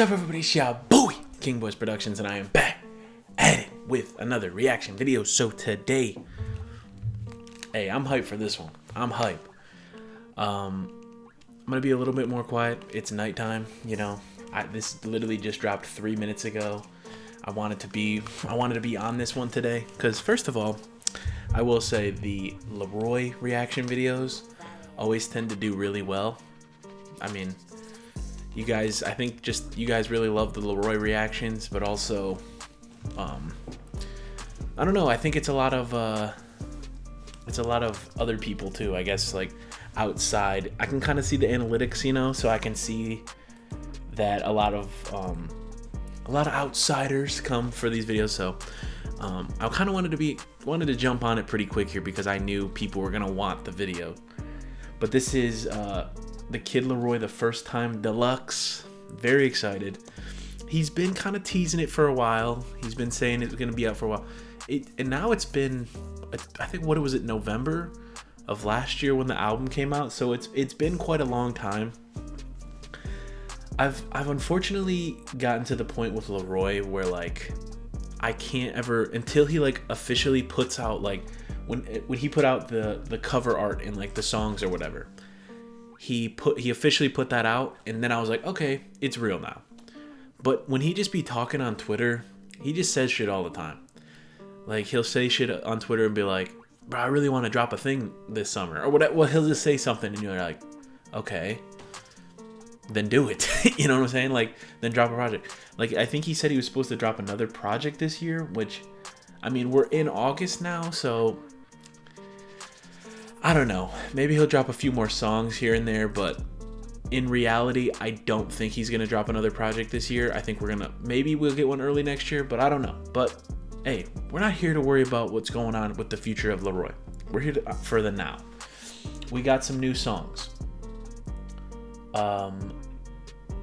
What's up, everybody? It's your boy, King Boys Productions, and I am back at it with another reaction video. So today, hey, I'm hyped for this one. I'm hyped. I'm gonna be a little bit more quiet. It's nighttime, you know. This literally just dropped 3 minutes ago. I wanted to be on this one today because, first of all, I will say the LAROI reaction videos always tend to do really well. I mean, you guys, I think just you guys really love the LAROI reactions, but also, I don't know. I think it's a lot of other people too. I guess like outside, I can kind of see the analytics, you know, so I can see that a lot of outsiders come for these videos. So I kind of wanted to jump on it pretty quick here because I knew people were gonna want the video. But this is the Kid LAROI, the first time deluxe. Very excited. He's been kind of teasing it for a while. He's been saying it's gonna be out for a while. And now it's been, I think, what was it, November of last year when the album came out. So it's been quite a long time. I've unfortunately gotten to the point with LAROI where like I can't ever, until he like officially puts out, like when he put out the cover art and like the songs or whatever, he officially put that out, and then I was like, okay, it's real now. But when he just be talking on Twitter, he just says shit all the time. Like he'll say shit on Twitter and be like, bro, I really want to drop a thing this summer or whatever. Well, he'll just say something and you're like, okay, then do it. You know what I'm saying? Like, then drop a project. Like, I think he said he was supposed to drop another project this year, which, I mean, we're in August now, so I don't know. Maybe he'll drop a few more songs here and there, but in reality, I don't think he's going to drop another project this year. I think maybe we'll get one early next year, but I don't know. But hey, we're not here to worry about what's going on with the future of LAROI. We're here for the now. We got some new songs.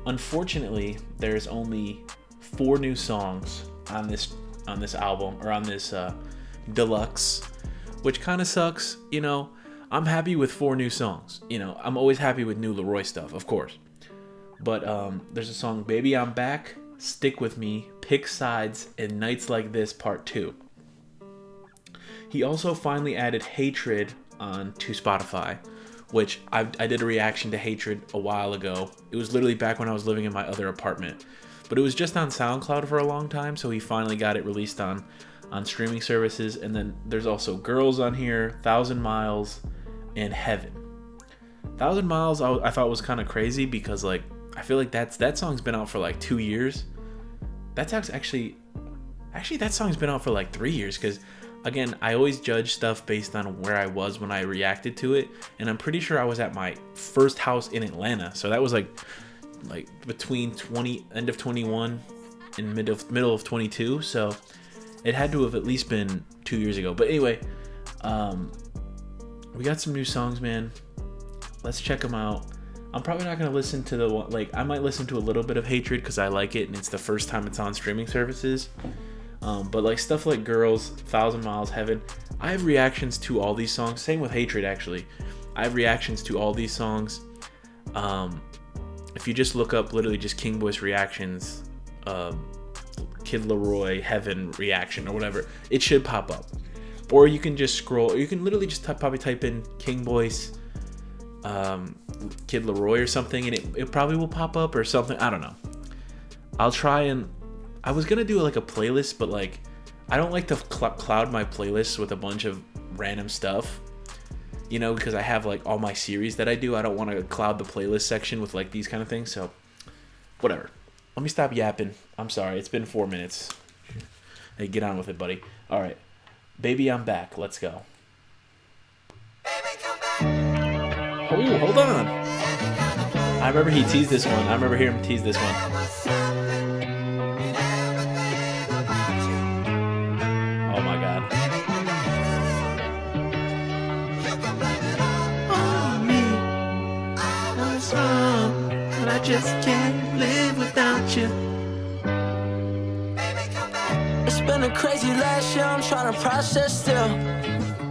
Unfortunately, there's only 4 new songs on this album, or on this deluxe, which kind of sucks. You know, I'm happy with 4 new songs. You know, I'm always happy with new LAROI stuff, of course. But there's a song, Baby I'm Back, Stick With Me, Pick Sides, and Nights Like This Part 2. He also finally added Hatred to Spotify, which I did a reaction to Hatred a while ago. It was literally back when I was living in my other apartment. But it was just on SoundCloud for a long time, so he finally got it released on streaming services. And then there's also Girls on here, 1,000 Miles, and Heaven. 1,000 Miles I thought was kind of crazy because like I feel like that song's been out for like 2 years. That's actually that song's been out for like 3 years, because again, I always judge stuff based on where I was when I reacted to it, and I'm pretty sure I was at my first house in Atlanta, so that was like between end of 21 and middle of 22, so it had to have at least been 2 years ago. But anyway, we got some new songs, man. Let's check them out. I'm probably not gonna listen to the one, like I might listen to a little bit of Hatred because I like it and it's the first time it's on streaming services. But like stuff like Girls, 1,000 Miles, Heaven, I have reactions to all these songs. Same with Hatred, actually. I have reactions to all these songs. If you just look up literally just King Boys reactions, Kid LAROI, Heaven reaction or whatever, it should pop up. Or you can just scroll, or you can literally just probably type in King Boys, Kid LAROI or something, and it probably will pop up or something. I don't know. I'll try, and I was gonna do like a playlist, but like I don't like to cloud my playlists with a bunch of random stuff, you know, because I have like all my series that I do. I don't want to cloud the playlist section with like these kind of things. So whatever. Let me stop yapping. I'm sorry. It's been 4 minutes. Hey, get on with it, buddy. All right. Baby I'm Back. Let's go. Oh, hold on. I remember he teased this one. I remember hearing him tease this one. Oh my God. Oh, me. What's wrong? But I just can't live without you. It's been a crazy last year, I'm trying to process still.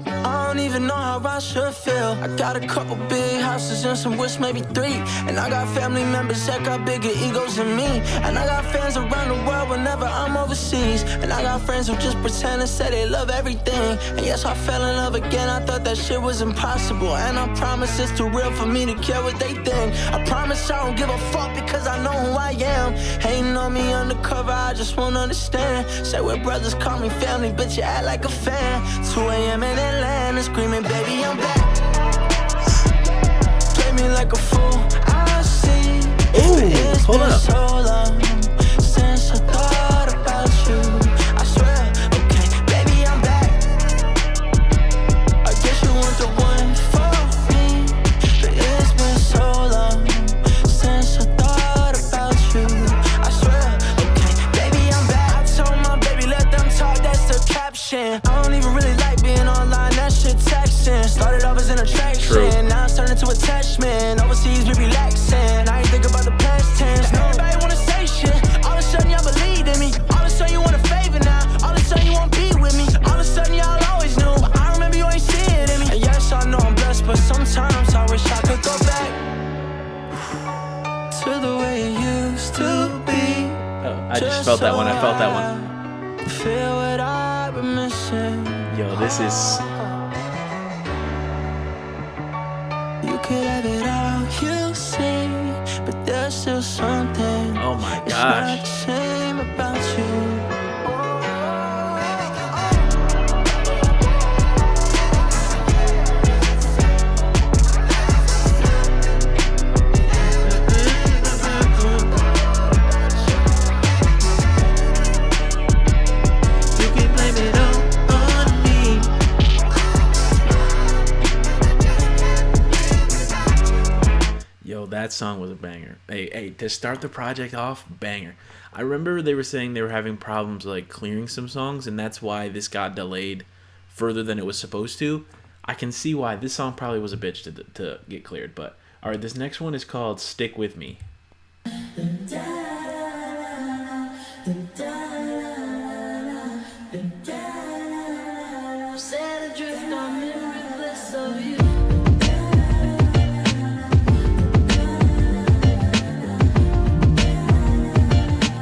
I don't don't even know how I should feel. I got a couple big houses and some wish, maybe 3. And I got family members that got bigger egos than me. And I got fans around the world whenever I'm overseas. And I got friends who just pretend and say they love everything. And yes, I fell in love again, I thought that shit was impossible. And I promise it's too real for me to care what they think. I promise I don't give a fuck because I know who I am. Hating on me undercover, I just won't understand. Say we're brothers, call me family, but you act like a fan. 2 a.m. in Atlanta, screaming, baby, I'm back. Play me like a fool, I see. Ooh, hold up. So long since I thought about you. I swear, okay, baby, I'm back. I guess you weren't the one for me, but it's been so long since I thought about you. I swear, okay, baby, I'm back. I told my baby, let them talk, that's the caption. I don't even really like being online, that shit texting. Started off as an attraction, now it's turned into attachment. Overseas, we relaxing. I ain't think about the past tense. No. Everybody wanna say shit. All of a sudden, y'all believe in me. All of a sudden, you want a favor now. All of a sudden, you want to be with me. All of a sudden, y'all always knew. But I remember you ain't seeing in me. And yes, I know I'm blessed, but sometimes I wish I could go back to the way it used to be. Oh, I just felt that one. I felt that one. Feel what I've been missing. Yo, this is. You could have it all, you see, but there's still something. Oh my It's not the gosh. same about you. You can blame it on me. Yo, that song was a banger. Hey, to start the project off, banger. I remember they were saying they were having problems like clearing some songs, and that's why this got delayed further than it was supposed to. I can see why this song probably was a bitch to get cleared. But all right, this next one is called "Stick With Me."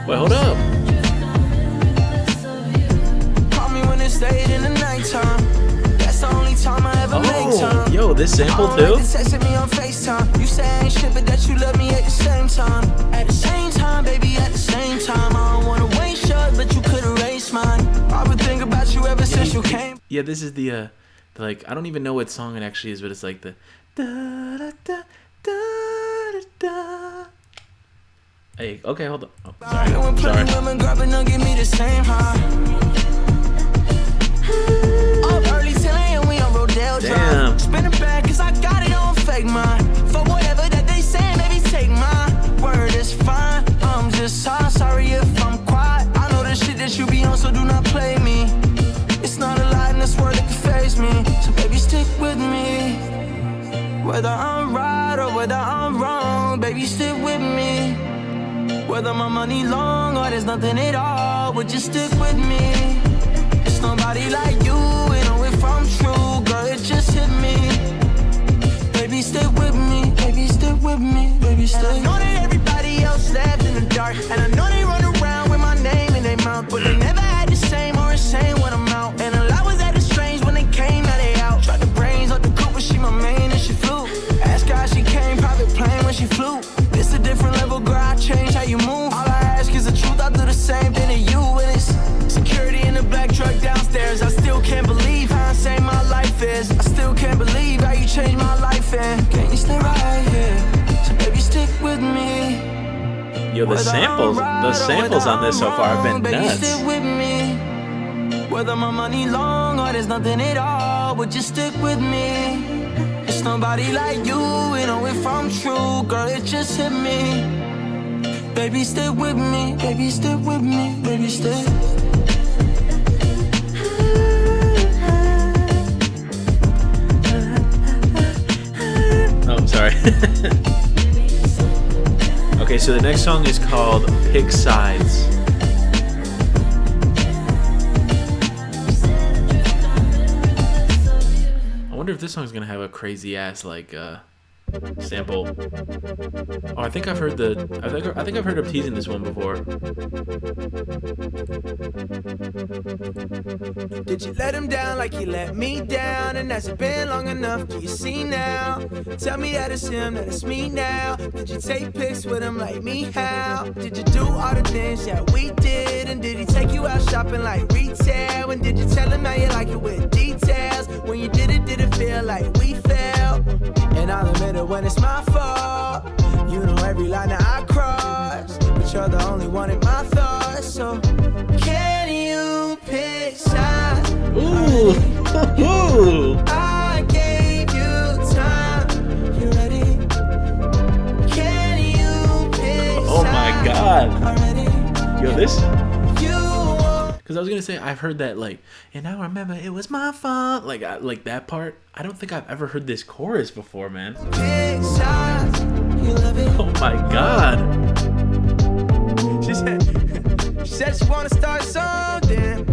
Wait, hold up. Call me when it's late in the nighttime. That's the only time I ever make time. Yo, this sample too? Texting me on FaceTime. You say I ain't shit, but that you love me at the same time. At the same time, baby, at the same time. I don't wanna waste yours, but you could erase mine. I've been thinking about you ever since you came. Yeah, this is the like, I don't even know what song it actually is, but it's like the da da da da da da. Hey, okay, hold on. Oh, sorry. Women grabbing don't give me the same high. Up early till AM, we on Rodale Drive. Damn. Spinning back, cause I got it on fake mine. For whatever that they say, maybe take mine. Word is fine, I'm just sorry if I'm quiet. I know the shit that you be on, so do not play me. It's not a lie in this world that can faze me. So baby, stick with me. Whether I'm right or whether I'm wrong, baby, stick with me. Whether my money long or there's nothing at all, would you stick with me? It's nobody like you, and know if I'm true, girl, it just hit me. Baby, stick with me, baby, stick with me, baby, stick. And I know that everybody else left in the dark, and I know they run around with my name in their mouth, but they never had the same or insane when I'm out. And a lot was that strange when they came, now they out. Tried the brains off the Cooper, she my main and she flew. Ask her how she came, private plane when she flew. It's a different level, girl, I change how you move. All I ask is the truth, I do the same thing to you. And it's security in the black truck downstairs. I still can't believe how insane my life is. I still can't believe how you changed my life. And can you stay right here? So baby, stick with me. Yo, the samples on this so far have been baby, nuts. stick with me. Whether my money long or there's nothing at all, would you stick with me? It's nobody like you, and know if I'm true, girl, it just hit me. Baby, stay with me, baby, stay with me, baby, stay. Oh, sorry. Okay, so the next song is called "Pick Sides." wonder if this song's gonna have a crazy ass like sample. Oh, I think I've heard him teasing this one before. Did you let him down like you let me down? And has it been long enough? Do you see now? Tell me that it's him, that it's me now. Did you take pics with him like me? How? Did you do all the things that we did? And did he take you out shopping like retail? And did you tell him how you like it with details? When you did it feel like we fell? And I'll admit it when it's my fault. You know every line that I cross, but you're the only one in my thoughts. So can you pick sides? Ooh. I gave you time. You ready? Can you pick sides? Oh my god. Already? Yo, this. You Because I was gonna say I've heard that like, and I remember it was my fault. Like that part. I don't think I've ever heard this chorus before, man. pick sides. You love it. Oh my god. She said she wanna start something.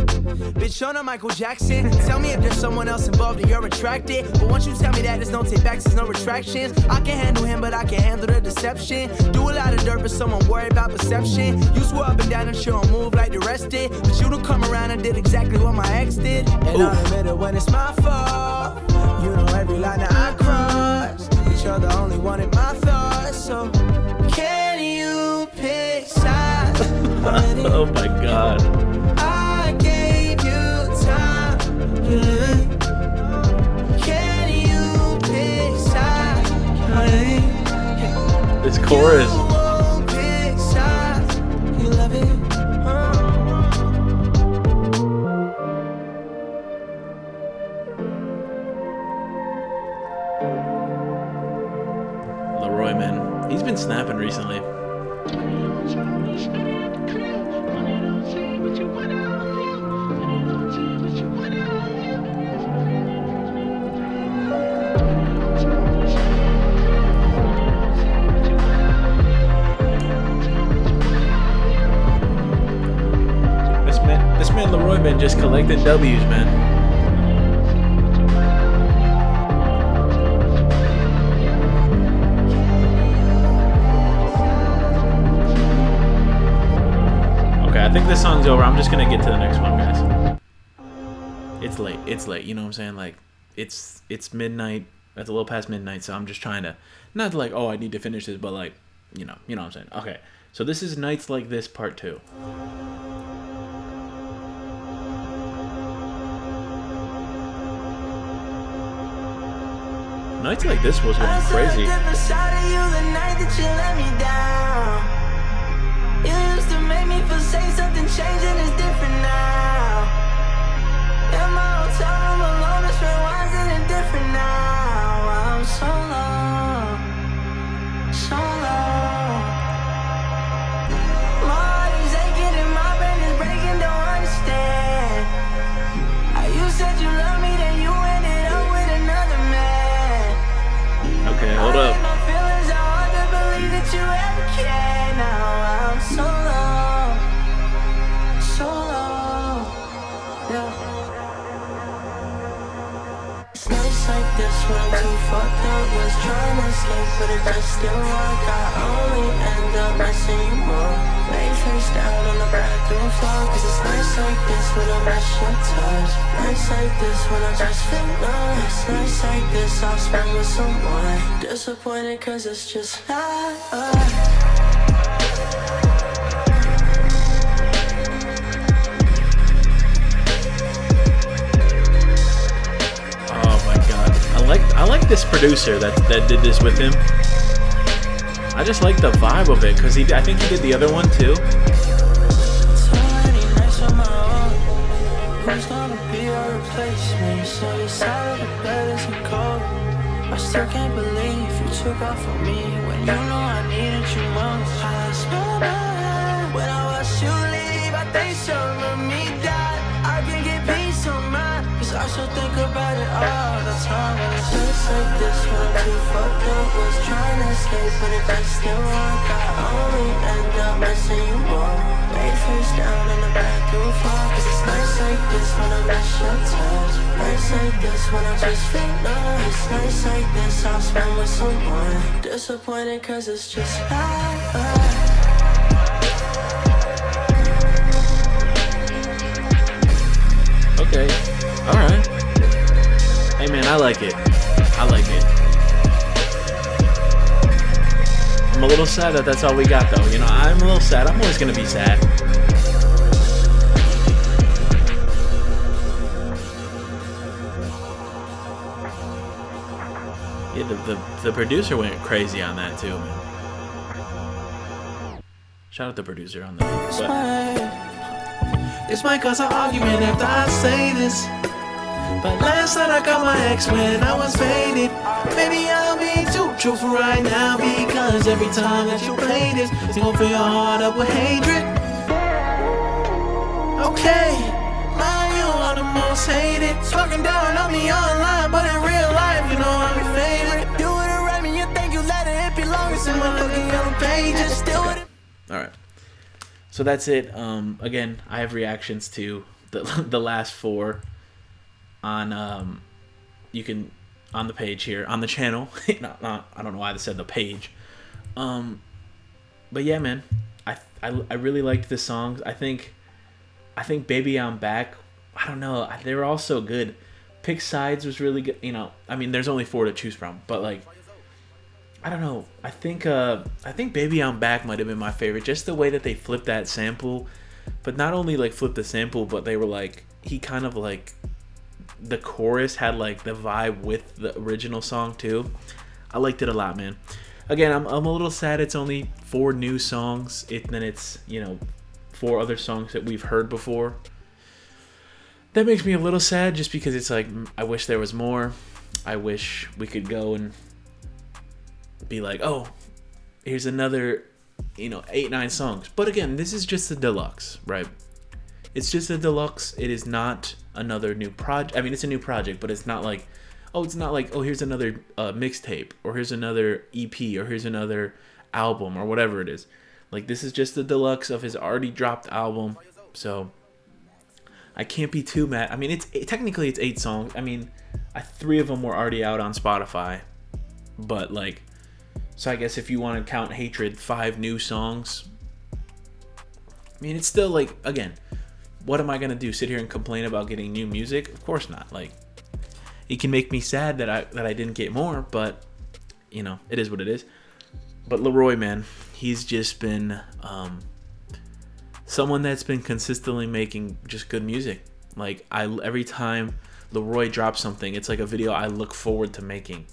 Bitch, you're not Michael Jackson. Tell me if there's someone else involved and you're attracted. But once you tell me that, there's no take backs, there's no retractions. I can handle him, but I can't handle the deception. Do a lot of dirt, but someone worried about perception. You swore up and down and she don't move like the rest did. But you don't come around and did exactly what my ex did. And I'll admit it when it's my fault. You know every line that I cross, but you're the only one in my thoughts. So can you pick sides? Already? Oh my god. I gave you time. Can you pick sides? Already? This chorus. You won't pick sides. You love it. LAROI, man. He's been snapping recently. This man LAROI been just collecting W's, man. Okay, I think this song's over. I'm just gonna get to the next one, guys. It's late, you know what I'm saying? Like, it's midnight. It's a little past midnight, so I'm just trying to, not like, oh, I need to finish this, but like, you know what I'm saying? Okay, so this is Nights Like This Part 2. Nights Like This was going crazy. Different side of you the night that you let me down. You used to make me feel safe, something changed and it's different now. In my hotel room alone, it's rewinding and different now. I'm so low, so low. My heart is aching and my brain is breaking, don't understand. You said you love me, then you ended up with another man. Okay, hold up. My feelings are hard to believe that you ever can. Now I'm so low, so low, yeah. It's nights like this when I'm too fucked up. Was trying to escape, but it just still work. I only end up messing you more. Lay face down on the bathroom floor. Cause it's nights like this when I miss your touch. Nights like this when I just feel lost. Nights like this I'll spend with someone. Disappointed cause it's just not us. Oh my god. I like this producer that did this with him. I just like the vibe of it, because I think he did the other one too. So many nights on my own. Who's gonna be your replacement? So your side of the bed isn't cold. I still can't believe you took off on me when you know I needed you most. I smell bad when I watch you leave. I think some of me died. I can get peace of mind, cause I still think about it all the time. And it's just like this when I'm too fucked up. Was trying to escape, but it just still work. I only end up messing you more. Lay face down on the bathroom floor. Cause it's nights like this when I miss your touch. Nights Nights like this when I just feel lost. Nights like this I'll spend with someone. Disappointed cause it's just us. Okay, alright. Hey man, I like it. I like it. I'm a little sad that that's all we got though. You know, I'm a little sad. I'm always gonna be sad. Yeah, the producer went crazy on that too, man. Shout out the producer on that. This might cause an argument after I say this, but last night I got my ex when I was faded. Maybe I'll be too truthful right now, because every time that you play this, it's gonna fill your heart up with hatred. Okay, now you are the most hated. Talking down on me online, but in real life, you know I'm your favorite. You would've read me, you think you let it belong in my fucking yellow pages. Still would've. Alright. So that's it. Again, I have reactions to the last four on you can on the page here on the channel. I don't know why I said the page. But yeah, man, I really liked the songs. I think Baby I'm Back. I don't know. They were all so good. Pick Sides was really good. You know, I mean, there's only 4 to choose from, but like, I don't know. I think Baby I'm Back might have been my favorite. Just the way that they flipped that sample, but not only like flipped the sample, but they were like, he kind of like, the chorus had like the vibe with the original song too. I liked it a lot, man. Again, I'm a little sad it's only 4 new songs. Then it's, you know, 4 other songs that we've heard before. That makes me a little sad just because it's like, I wish there was more. I wish we could go and be like, oh, here's another, you know, 8-9 songs. But again, this is just the deluxe, right? It's just a deluxe. It is not another new project. I mean, it's a new project, but it's not like, oh, here's another mixtape, or here's another EP, or here's another album, or whatever it is. Like, this is just the deluxe of his already dropped album. So I can't be too mad. I mean, technically it's 8 songs. I mean, 3 of them were already out on Spotify, but like, so I guess if you want to count Hatred, 5 new songs. I mean, it's still like, again, what am I going to do? Sit here and complain about getting new music? Of course not. Like, it can make me sad that I didn't get more, but, you know, it is what it is. But LAROI, man, he's just been someone that's been consistently making just good music. Like, every time LAROI drops something, it's like a video I look forward to making.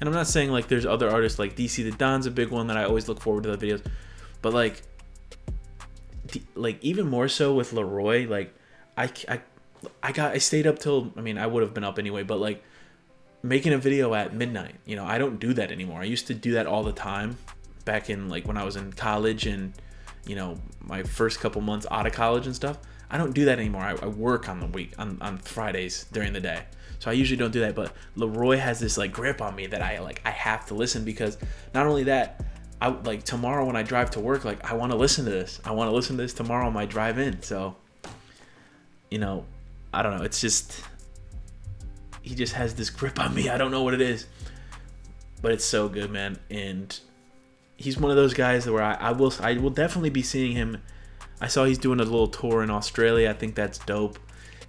And I'm not saying like there's other artists like DC the Don's a big one that I always look forward to the videos, but like even more so with LAROI, like I stayed up till, I mean, I would have been up anyway, but like making a video at midnight, you know, I don't do that anymore. I used to do that all the time back in like when I was in college and, you know, my first couple months out of college and stuff. I don't do that anymore. I work on the week on Fridays during the day. So I usually don't do that, but LAROI has this like grip on me that I have to listen, because not only that, I like tomorrow when I drive to work, like I want to listen to this. I want to listen to this tomorrow on my drive in. So, you know, I don't know. It's just, he just has this grip on me. I don't know what it is, but it's so good, man. And he's one of those guys where I will definitely be seeing him. I saw he's doing a little tour in Australia. I think that's dope.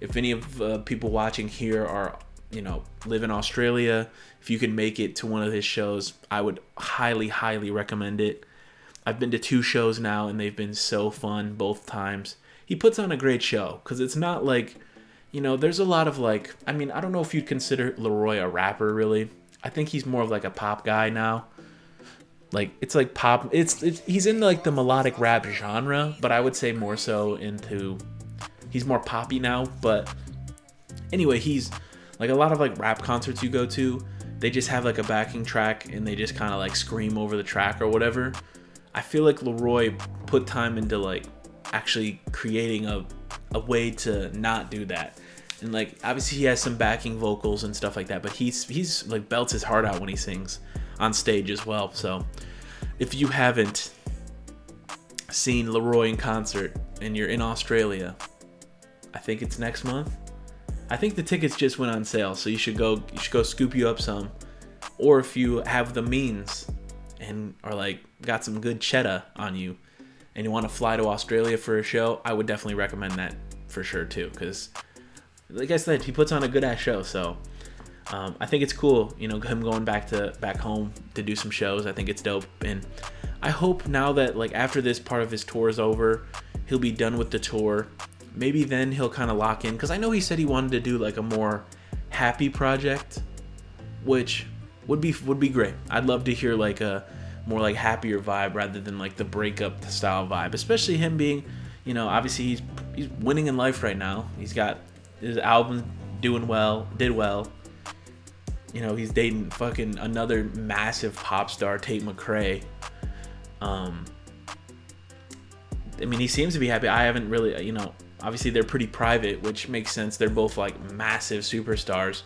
If any of people watching here are, you know, live in Australia, if you can make it to one of his shows, I would highly, highly recommend it. I've been to 2 shows now, and they've been so fun both times. He puts on a great show, because it's not like, you know, there's a lot of like, I mean, I don't know if you'd consider LAROI a rapper, really. I think he's more of like a pop guy now. Like, it's like pop, he's in like the melodic rap genre, but I would say more so into, he's more poppy now. But anyway, he's like, a lot of like rap concerts you go to, they just have like a backing track and they just kind of like scream over the track or whatever. I feel like LAROI put time into like actually creating a way to not do that. And like, obviously he has some backing vocals and stuff like that, but he's like belts his heart out when he sings on stage as well. So if you haven't seen LAROI in concert and you're in Australia, I think it's next month, I think the tickets just went on sale, so you should go scoop you up some. Or if you have the means and are like got some good cheddar on you and you want to fly to Australia for a show, I would definitely recommend that for sure too, because like I said, he puts on a good ass show. So I think it's cool, you know, him going back home to do some shows. I think it's dope, and I hope now that like after this part of his tour is over, he'll be done with the tour. Maybe then he'll kind of lock in, because I know he said he wanted to do like a more happy project, which would be great. I'd love to hear like a more like happier vibe rather than like the breakup style vibe, especially him being, you know, obviously he's winning in life right now. He's got his album did well. You know, he's dating fucking another massive pop star, Tate McRae. I mean, he seems to be happy. I haven't really, you know, obviously they're pretty private, which makes sense. They're both like massive superstars,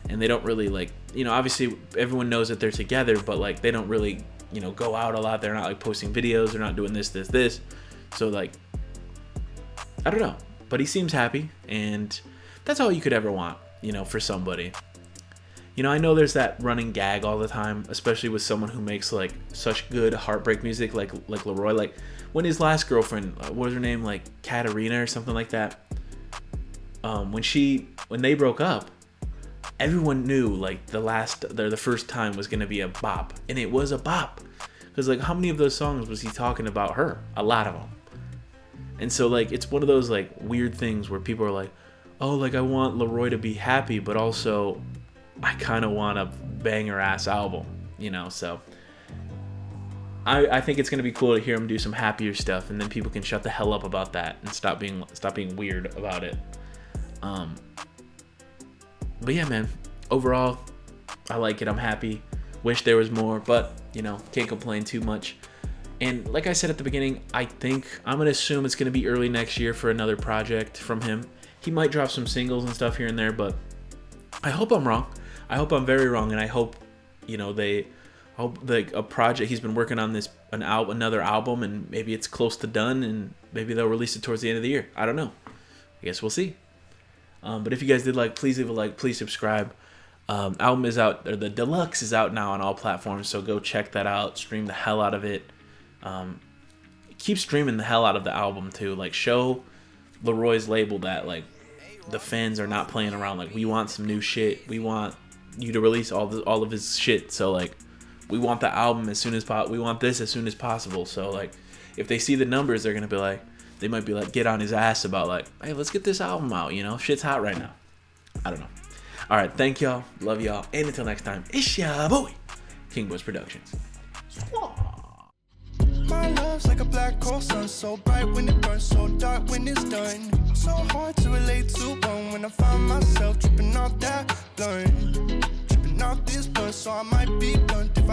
and they don't really like, you know, obviously everyone knows that they're together, but like they don't really, you know, go out a lot. They're not like posting videos. They're not doing this. So like, I don't know, but he seems happy, and that's all you could ever want, you know, for somebody. You know, I know there's that running gag all the time, especially with someone who makes like such good heartbreak music, like LAROI. Like when his last girlfriend, what was her name, like Katarina or something like that. When they broke up, everyone knew like the first time was gonna be a bop, and it was a bop. Because like, how many of those songs was he talking about her? A lot of them. And so like, it's one of those like weird things where people are like, oh, like I want LAROI to be happy, but also I kind of want a banger ass album, you know. So I think it's gonna be cool to hear him do some happier stuff, and then people can shut the hell up about that and stop being weird about it. But yeah, man, overall I like it. I'm happy. Wish there was more, but you know, can't complain too much. And like I said at the beginning, I think I'm gonna assume it's gonna be early next year for another project from him. He might drop some singles and stuff here and there, but I hope I'm wrong. I hope I'm very wrong, and I hope, you know, like a project he's been working on another album, and maybe it's close to done, and maybe they'll release it towards the end of the year. I don't know. I guess we'll see. But if you guys did like, please leave a like, please subscribe. Album is out, or the Deluxe is out now on all platforms, so go check that out. Stream the hell out of it. Keep streaming the hell out of the album too. Like, show LAROI's label that like the fans are not playing around. Like, we want some new shit. We want you to release all of his shit. So like, we want the album as soon as possible. We want this as soon as possible. So like, if they see the numbers, they're gonna be like, they might be like, get on his ass about like, hey, let's get this album out. You know, shit's hot right now. I don't know. All right, thank y'all, love y'all, and until next time, it's your boy, King Boys Productions. My love's like a black hole sun, so bright when it burns, so dark when it's done. So hard to relate to one when I find myself tripping off that blunt, tripping off this blunt, so I might be blunt if